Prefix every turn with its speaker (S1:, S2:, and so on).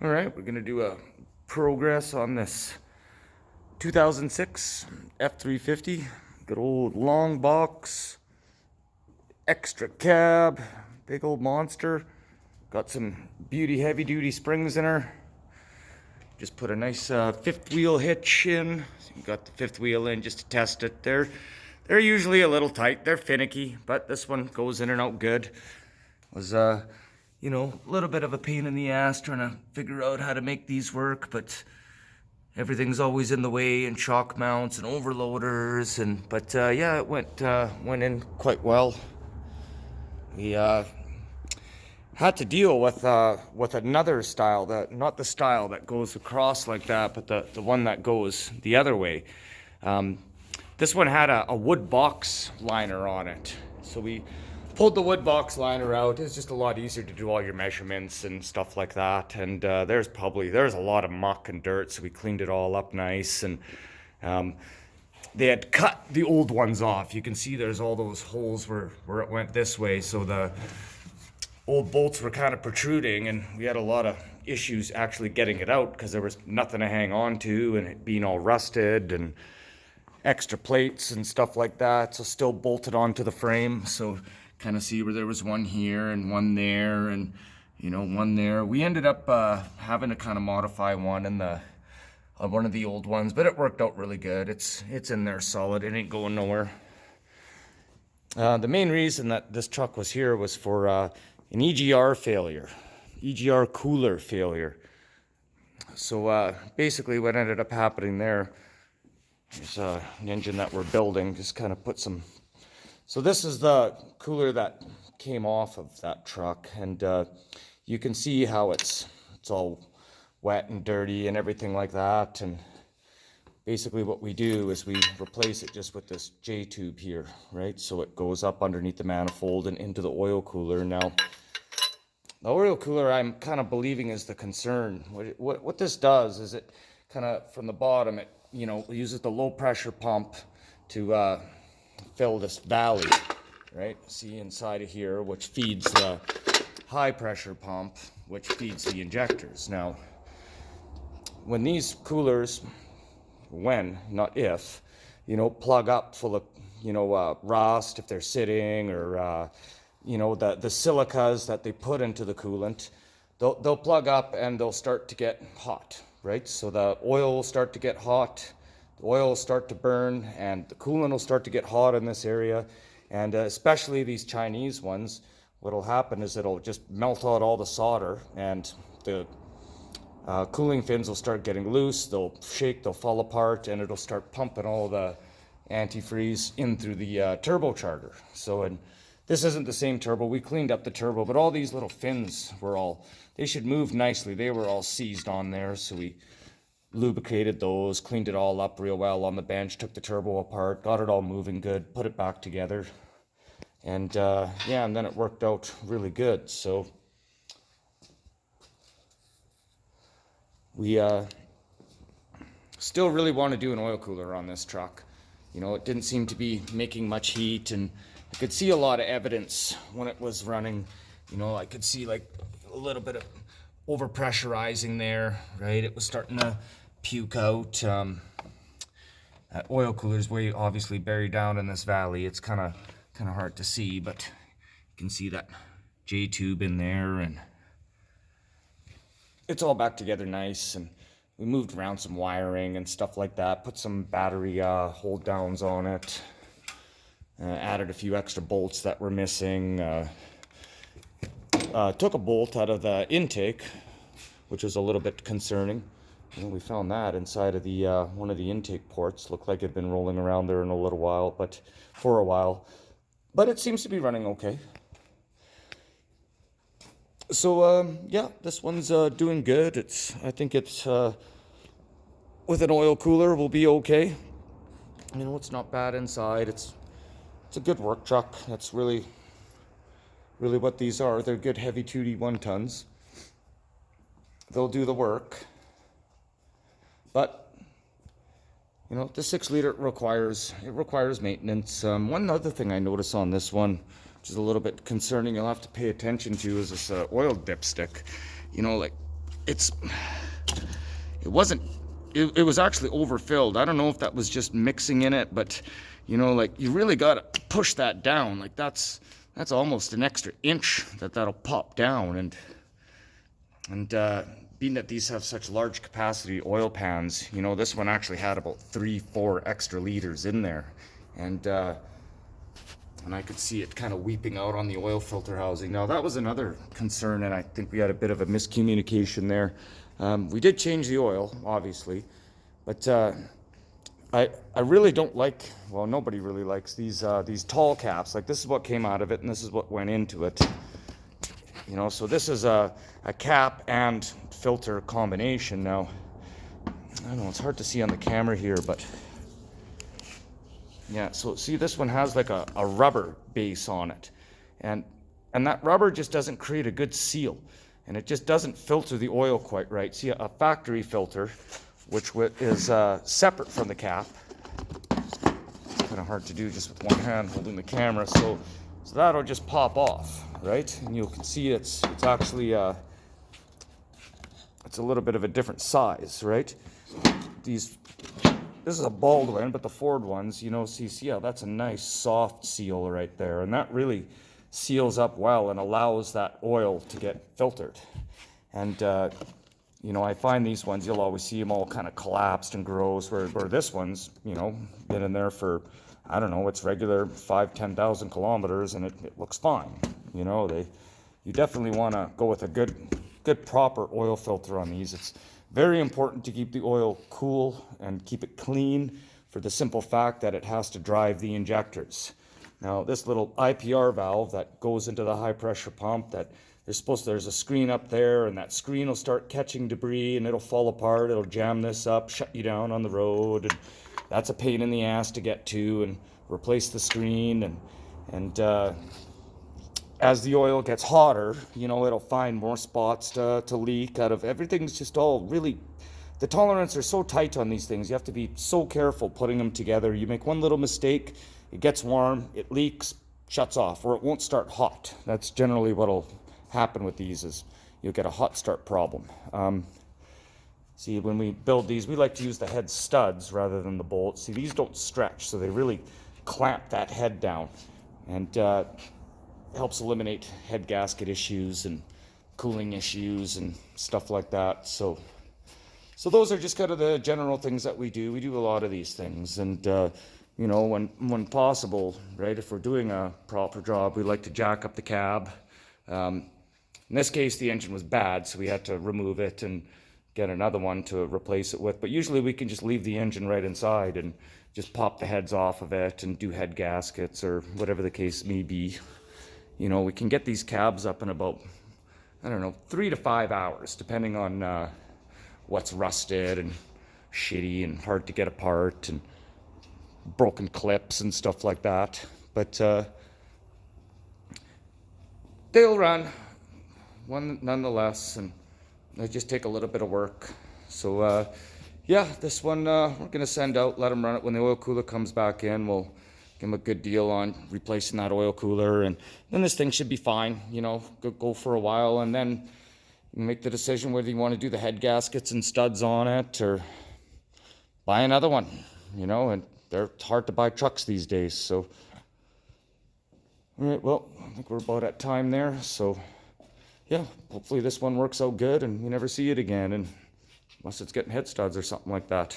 S1: All right, we're gonna do a progress on this 2006 F350. Good old long box, extra cab, big old monster. Got some beauty heavy duty springs in her. Just put a nice fifth wheel hitch in. Got the fifth wheel in just to test it. They're usually a little tight. They're finicky, but this one goes in and out good. Was you know, a little bit of a pain in the ass trying to figure out how to make these work, but everything's always in the way, and shock mounts and overloaders, and but yeah, it went in quite well. We had to deal with another style, that not the style that goes across like that, but the one that goes the other way. This one had a wood box liner on it, so we pulled the wood box liner out. It's just a lot easier to do all your measurements and stuff like that. And there's a lot of muck and dirt, so we cleaned it all up nice. And they had cut the old ones off. You can see there's all those holes where it went this way, so the old bolts were kind of protruding, and we had a lot of issues actually getting it out because there was nothing to hang on to, and it being all rusted and extra plates and stuff like that, so still bolted onto the frame. So kind of see where there was one here and one there, and you know, one there. We ended up having to kind of modify one in the one of the old ones, but it worked out really good. It's in there solid. It ain't going nowhere. The main reason that this truck was here was for an EGR failure, EGR cooler failure. So basically what ended up happening there is an engine that we're building just kind of put some. So this is the cooler that came off of that truck, and you can see how it's all wet and dirty and everything like that. And basically what we do is we replace it just with this J tube here, right? So it goes up underneath the manifold and into the oil cooler. Now, the oil cooler, I'm kind of believing, is the concern. What this does is it kind of from the bottom, it uses the low pressure pump to fill this valley, right? See inside of here, which feeds the high pressure pump, which feeds the injectors. Now, when these coolers, not if, plug up full of, rust if they're sitting, or, the silicas that they put into the coolant, they'll plug up and they'll start to get hot, right? So the oil will start to get hot, the oil will start to burn, and the coolant will start to get hot in this area. And especially these Chinese ones, what'll happen is it'll just melt out all the solder, and the cooling fins will start getting loose, they'll shake, they'll fall apart, and it'll start pumping all the antifreeze in through the turbocharger. So, and this isn't the same turbo, we cleaned up the turbo, but all these little fins they should move nicely. They were all seized on there, so we lubricated those, cleaned it all up real well on the bench, took the turbo apart, got it all moving good, put it back together, and yeah, and then it worked out really good. So we still really want to do an oil cooler on this truck. It didn't seem to be making much heat, and I could see a lot of evidence when it was running. I could see like a little bit of overpressurizing there, right? It was starting to puke out. That oil cooler is way obviously buried down in this valley. It's kind of hard to see, but you can see that J tube in there, and it's all back together nice. And we moved around some wiring and stuff like that, put some battery hold downs on it, added a few extra bolts that were missing, took a bolt out of the intake, which was a little bit concerning. We found that inside of the one of the intake ports. Looked like it had been rolling around there for a while, but it seems to be running okay. So yeah, this one's doing good. I think it's with an oil cooler will be okay. It's not bad inside. It's a good work truck. That's really what these are. They're good heavy duty 1-tons. They'll do the work. But the 6-liter requires maintenance. One other thing I notice on this one, which is a little bit concerning, you'll have to pay attention to, is this oil dipstick. Like it wasn't, it was actually overfilled. I don't know if that was just mixing in it, but you know, like you really got to push that down. Like that's almost an extra inch that'll pop down. And being that these have such large capacity oil pans, you know, this one actually had about 3-4 extra liters in there. And I could see it kind of weeping out on the oil filter housing. Now that was another concern, and I think we had a bit of a miscommunication there. We did change the oil, obviously, but I really don't like, well, nobody really likes these tall caps. Like this is what came out of it, and this is what went into it. You know, so this is a cap and filter combination. Now, I don't know, it's hard to see on the camera here, but yeah, so see, this one has like a rubber base on it, and that rubber just doesn't create a good seal, and it just doesn't filter the oil quite right. See, a factory filter, which is separate from the cap, it's kind of hard to do just with one hand holding the camera, so that'll just pop off, right? And you can see it's actually it's a little bit of a different size, right? This is a Baldwin, but the Ford ones, you know, see how that's a nice soft seal right there, and that really seals up well and allows that oil to get filtered. And you know, I find these ones, you'll always see them all kind of collapsed and gross, where this one's, you know, been in there for, I don't know, it's regular 5,000-10,000 kilometers, and it looks fine. You know, you definitely want to go with a good proper oil filter on these. It's very important to keep the oil cool and keep it clean, for the simple fact that it has to drive the injectors. Now, this little IPR valve that goes into the high pressure pump, there's a screen up there, and that screen will start catching debris and it'll fall apart. It'll jam this up, shut you down on the road, and that's a pain in the ass to get to and replace the screen. And as the oil gets hotter, you know, it'll find more spots to leak out of. Everything's just all really, the tolerances are so tight on these things. You have to be so careful putting them together. You make one little mistake, it gets warm, it leaks, shuts off, or it won't start hot. That's generally what'll happen with these, is you'll get a hot start problem. See, when we build these, we like to use the head studs rather than the bolts. See, these don't stretch, so they really clamp that head down, and helps eliminate head gasket issues and cooling issues and stuff like that. So those are just kind of the general things that we do. We do a lot of these things, and you know, when possible, right, if we're doing a proper job, we like to jack up the cab. In this case, the engine was bad, so we had to remove it and get another one to replace it with. But usually we can just leave the engine right inside and just pop the heads off of it and do head gaskets or whatever the case may be. You know, we can get these cabs up in about, I don't know, 3 to 5 hours, depending on what's rusted and shitty and hard to get apart and broken clips and stuff like that. But they'll run nonetheless, and they just take a little bit of work. So yeah, this one we're going to send out, let them run it. When the oil cooler comes back in, we'll give them a good deal on replacing that oil cooler, and then this thing should be fine. You know, go for a while, and then make the decision whether you want to do the head gaskets and studs on it or buy another one. You know, and they're hard to buy trucks these days. So, all right, well, I think we're about at time there. So, yeah, hopefully this one works out good and we never see it again, and unless it's getting head studs or something like that.